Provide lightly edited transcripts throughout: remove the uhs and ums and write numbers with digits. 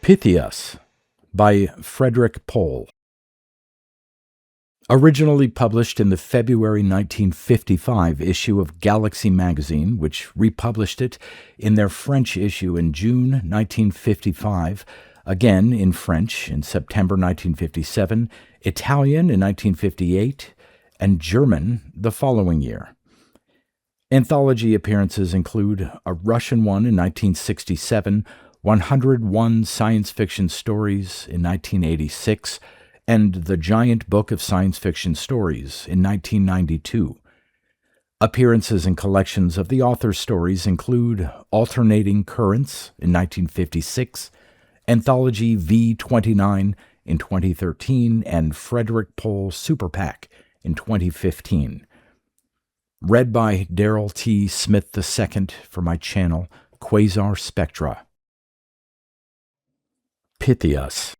PYTHIAS by Frederik Pohl. Originally published in the February 1955 issue of Galaxy magazine, which republished it in their French issue in June 1955, again in French in September 1957, Italian in 1958, and German the following year. Anthology appearances include a Russian one in 1967, 101 science fiction stories in 1986, and The Giant Book of Science Fiction Stories in 1992. Appearances in collections of the author's stories include Alternating Currents in 1956, Anthology V29 in 2013, and Frederik Pohl Superpack in 2015. Read by Daryl T. Smith II for my channel, Quasar Spectra. PYTHIAS.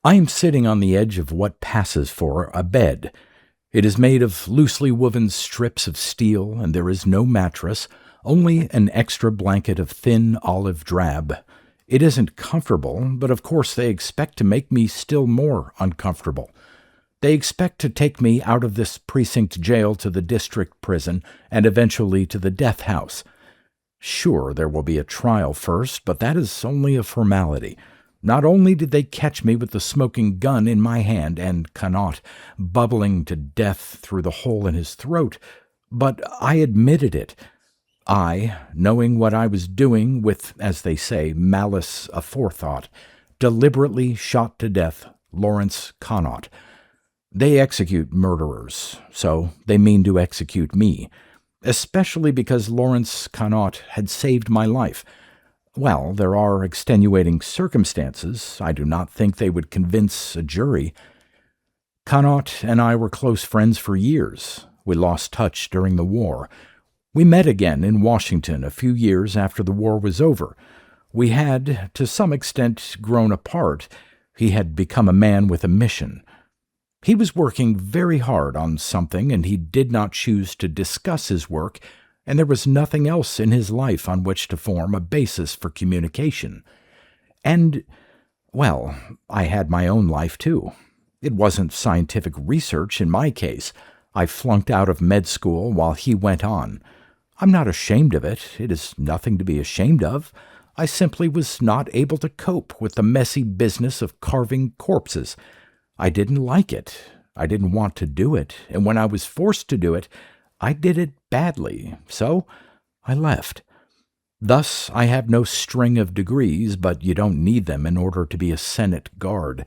I am sitting on the edge of what passes for a bed. It is made of loosely woven strips of steel, and there is no mattress, only an extra blanket of thin olive drab. It isn't comfortable, but of course they expect to make me still more uncomfortable. They expect to take me out of this precinct jail to the district prison and eventually to the death house. Sure, there will be a trial first, but that is only a formality. Not only did they catch me with the smoking gun in my hand and Connaught bubbling to death through the hole in his throat, but I admitted it. I, knowing what I was doing with, as they say, malice aforethought, deliberately shot to death Lawrence Connaught. They execute murderers, so they mean to execute me, especially because Lawrence Connaught had saved my life. Well, there are extenuating circumstances. I do not think they would convince a jury. Connaught and I were close friends for years. We lost touch during the war. We met again in Washington a few years after the war was over. We had, to some extent, grown apart. He had become a man with a mission. He was working very hard on something, and he did not choose to discuss his work, and there was nothing else in his life on which to form a basis for communication. And, well, I had my own life too. It wasn't scientific research in my case. I flunked out of med school while he went on. I'm not ashamed of it. It is nothing to be ashamed of. I simply was not able to cope with the messy business of carving corpses. I didn't like it. I didn't want to do it, and when I was forced to do it, I did it badly, so I left. Thus, I have no string of degrees, but you don't need them in order to be a Senate guard.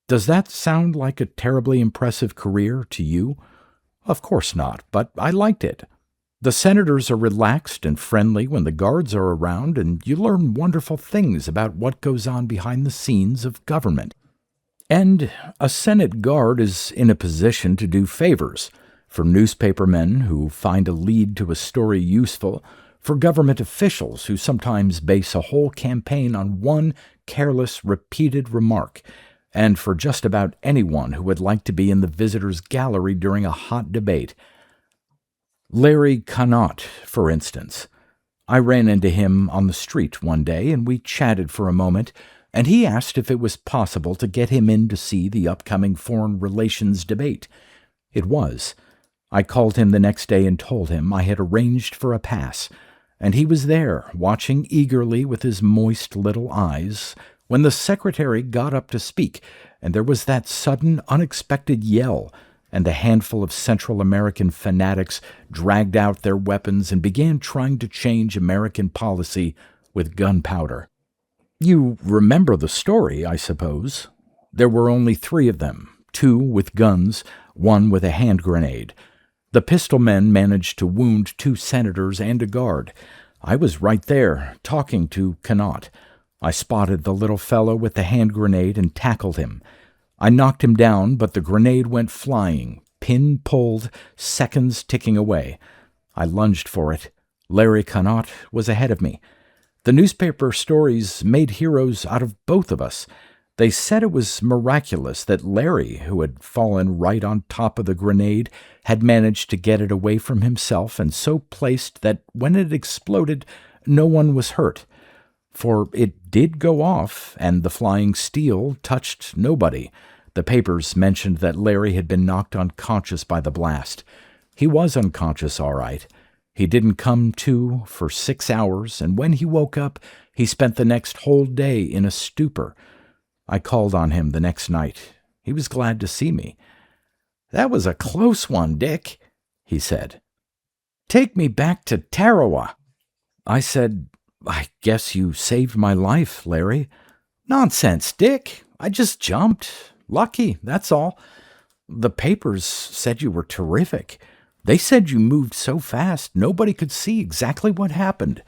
Does that sound like a terribly impressive career to you? Of course not, but I liked it. The senators are relaxed and friendly when the guards are around, and you learn wonderful things about what goes on behind the scenes of government. And a Senate guard is in a position to do favors for newspapermen who find a lead to a story useful, for government officials who sometimes base a whole campaign on one careless, repeated remark, and for just about anyone who would like to be in the visitors' gallery during a hot debate. Larry Connaught, for instance. I ran into him on the street one day, and we chatted for a moment, and he asked if it was possible to get him in to see the upcoming foreign relations debate. It was. I called him the next day and told him I had arranged for a pass, and he was there, watching eagerly with his moist little eyes, when the secretary got up to speak, and there was that sudden, unexpected yell, and a handful of Central American fanatics dragged out their weapons and began trying to change American policy with gunpowder. You remember the story, I suppose. There were only 3 of them, 2 with guns, 1 with a hand grenade. The pistol men managed to wound 2 senators and a guard. I was right there, talking to Connaught. I spotted the little fellow with the hand grenade and tackled him. I knocked him down, but the grenade went flying, pin pulled, seconds ticking away. I lunged for it. Larry Connaught was ahead of me. The newspaper stories made heroes out of both of us. They said it was miraculous that Larry, who had fallen right on top of the grenade, had managed to get it away from himself and so placed that when it exploded, no one was hurt. For it did go off, and the flying steel touched nobody. The papers mentioned that Larry had been knocked unconscious by the blast. He was unconscious, all right. He didn't come to for 6 hours, and when he woke up, he spent the next whole day in a stupor. I called on him the next night. He was glad to see me. "That was a close one, Dick," he said. "Take me back to Tarawa." I said, "I guess you saved my life, Larry." "Nonsense, Dick. I just jumped. Lucky, that's all. The papers said you were terrific. They said you moved so fast nobody could see exactly what happened."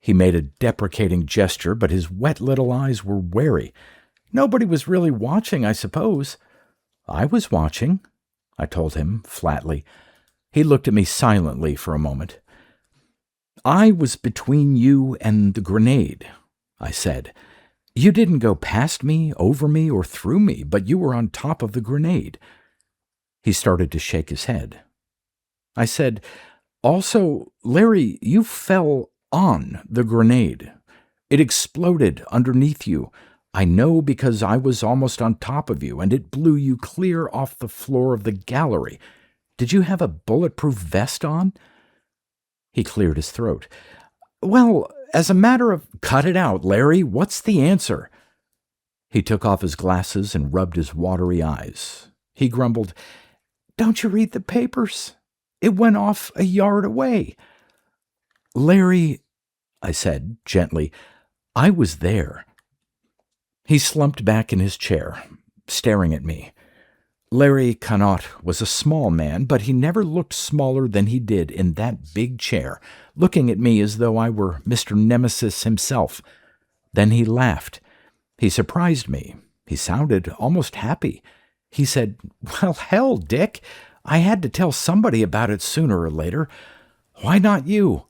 He made a deprecating gesture, but his wet little eyes were wary. "Nobody was really watching, I suppose." "I was watching," I told him flatly. He looked at me silently for a moment. "I was between you and the grenade," I said. "You didn't go past me, over me, or through me, but you were on top of the grenade." He started to shake his head. I said, "Also, Larry, you fell on the grenade. It exploded underneath you. I know because I was almost on top of you, and it blew you clear off the floor of the gallery. Did you have a bulletproof vest on?" He cleared his throat. "Well, as a matter of—" "Cut it out, Larry. What's the answer?" He took off his glasses and rubbed his watery eyes. He grumbled, "Don't you read the papers? It went off a yard away." "Larry," I said gently, "I was there." He slumped back in his chair, staring at me. Larry Connaught was a small man, but he never looked smaller than he did in that big chair, looking at me as though I were Mr. Nemesis himself. Then he laughed. He surprised me. He sounded almost happy. He said, "Well, hell, Dick, I had to tell somebody about it sooner or later. Why not you?"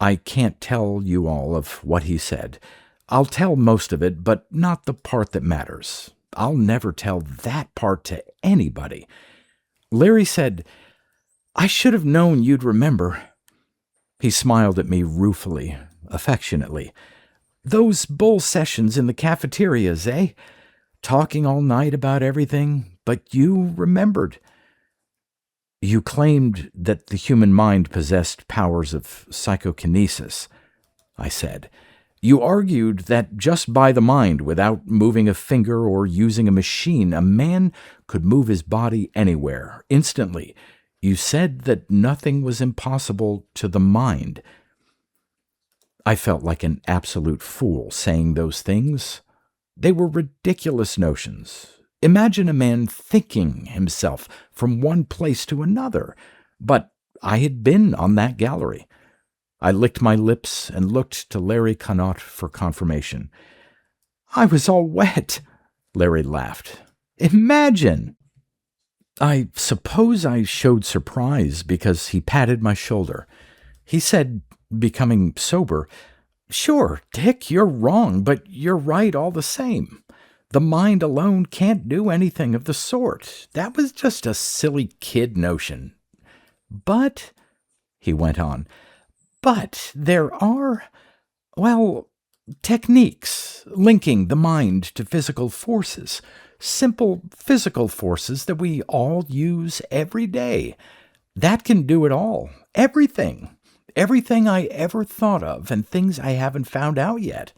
I can't tell you all of what he said. I'll tell most of it, but not the part that matters. I'll never tell that part to anybody. Larry said, "I should have known you'd remember." He smiled at me ruefully, affectionately. "Those bull sessions in the cafeterias, eh? Talking all night about everything, but you remembered." "You claimed that the human mind possessed powers of psychokinesis," I said. "You argued that just by the mind, without moving a finger or using a machine, a man could move his body anywhere, instantly. You said that nothing was impossible to the mind." I felt like an absolute fool saying those things. They were ridiculous notions. Imagine a man thinking himself from one place to another. But I had been on that gallery. I licked my lips and looked to Larry Connaught for confirmation. "I was all wet," Larry laughed. "Imagine!" I suppose I showed surprise because he patted my shoulder. He said, becoming sober, "Sure, Dick, you're wrong, but you're right all the same. The mind alone can't do anything of the sort. That was just a silly kid notion. But," he went on, "but there are, well, techniques linking the mind to physical forces, simple physical forces that we all use every day. That can do it all, everything. Everything I ever thought of and things I haven't found out yet.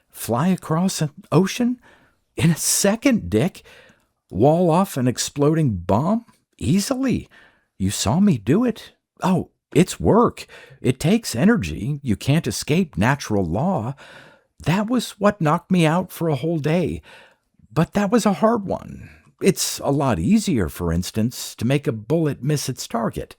Fly across an ocean? In a second, Dick. Wall off an exploding bomb? Easily. You saw me do it. Oh, it's work. It takes energy. You can't escape natural law. That was what knocked me out for a whole day. But that was a hard one. It's a lot easier, for instance, to make a bullet miss its target.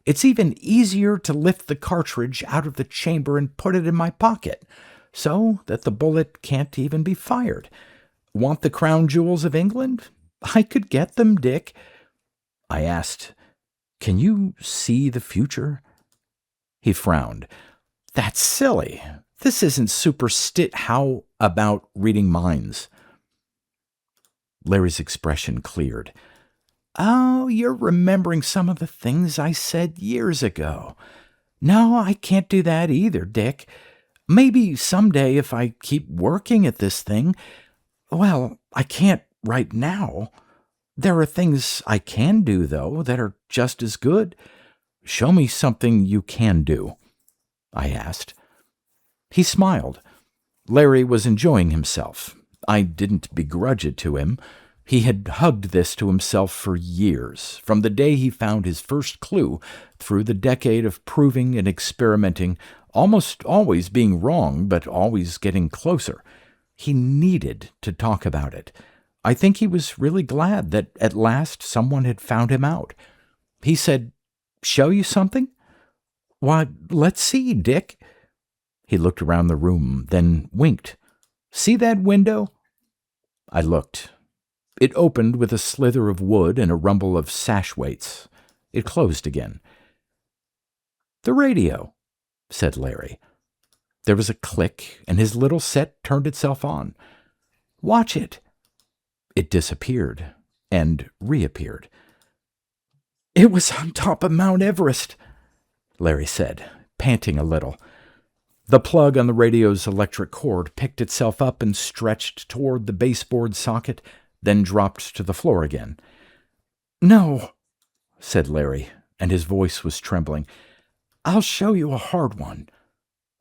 It's even easier to lift the cartridge out of the chamber and put it in my pocket, so that the bullet can't even be fired. Want the crown jewels of England? I could get them, Dick." I asked, "Can you see the future?" He frowned. "That's silly. This isn't How about reading minds?" Larry's expression cleared. "Oh, you're remembering some of the things I said years ago. No, I can't do that either, Dick. Maybe someday if I keep working at this thing. Well, I can't right now. There are things I can do, though, that are just as good. Show me something you can do, I asked. He smiled. Larry was enjoying himself. I didn't begrudge it to him. He had hugged this to himself for years, from the day he found his first clue, through the decade of proving and experimenting, almost always being wrong, but always getting closer. He needed to talk about it. I think he was really glad that at last someone had found him out. He said, "Show you something?" "Why, let's see, Dick." He looked around the room, then winked. "See that window?" I looked. It opened with a slither of wood and a rumble of sash weights. It closed again. "The radio," said Larry. There was a click, and his little set turned itself on. "Watch it." It disappeared and reappeared. "It was on top of Mount Everest," Larry said, panting a little. The plug on the radio's electric cord picked itself up and stretched toward the baseboard socket, then dropped to the floor again. "No," said Larry, and his voice was trembling. "I'll show you a hard one.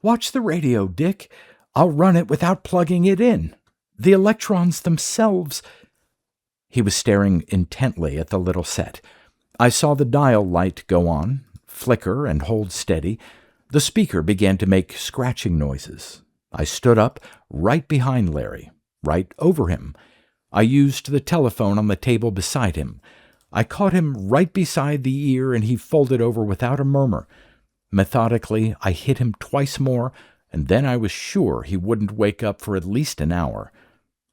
Watch the radio, Dick. I'll run it without plugging it in. The electrons themselves—" He was staring intently at the little set. I saw the dial light go on, flicker, and hold steady. The speaker began to make scratching noises. I stood up, right behind Larry, right over him. I used the telephone on the table beside him. I caught him right beside the ear, and he folded over without a murmur. Methodically, I hit him twice more, and then I was sure he wouldn't wake up for at least an hour.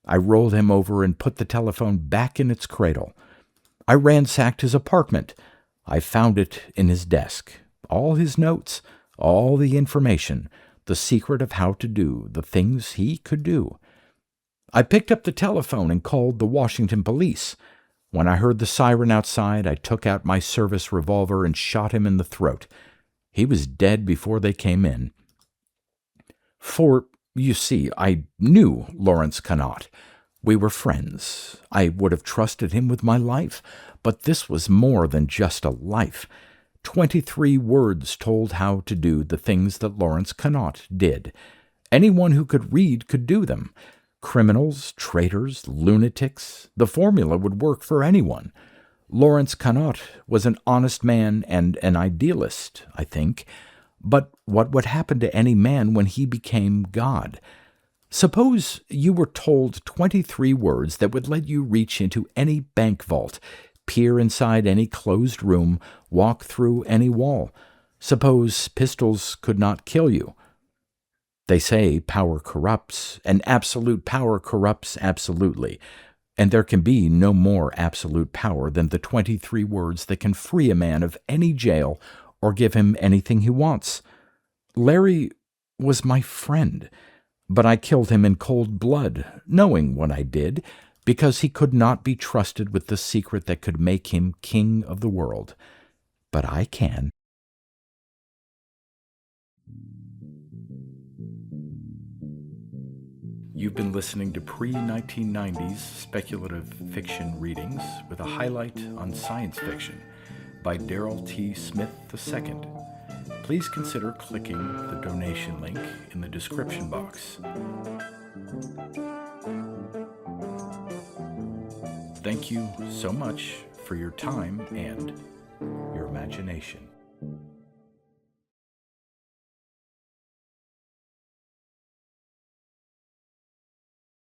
I rolled him over and put the telephone back in its cradle. I ransacked his apartment. I found it in his desk. All his notes, all the information, the secret of how to do the things he could do. I picked up the telephone and called the Washington police. When I heard the siren outside, I took out my service revolver and shot him in the throat. He was dead before they came in. For, you see, I knew Lawrence Connaught. We were friends. I would have trusted him with my life, but this was more than just a life. 23 words told how to do the things that Lawrence Connaught did. Anyone who could read could do them. Criminals, traitors, lunatics, the formula would work for anyone. Lawrence Connaught was an honest man and an idealist, I think. But what would happen to any man when he became God? Suppose you were told 23 words that would let you reach into any bank vault, peer inside any closed room, walk through any wall. Suppose pistols could not kill you. They say power corrupts, and absolute power corrupts absolutely, and there can be no more absolute power than the 23 words that can free a man of any jail or give him anything he wants. Larry was my friend, but I killed him in cold blood, knowing what I did, because he could not be trusted with the secret that could make him king of the world. But I can. You've been listening to pre-1990s speculative fiction readings with a highlight on science fiction by Darrell T. Smith II. Please consider clicking the donation link in the description box. Thank you so much for your time and your imagination.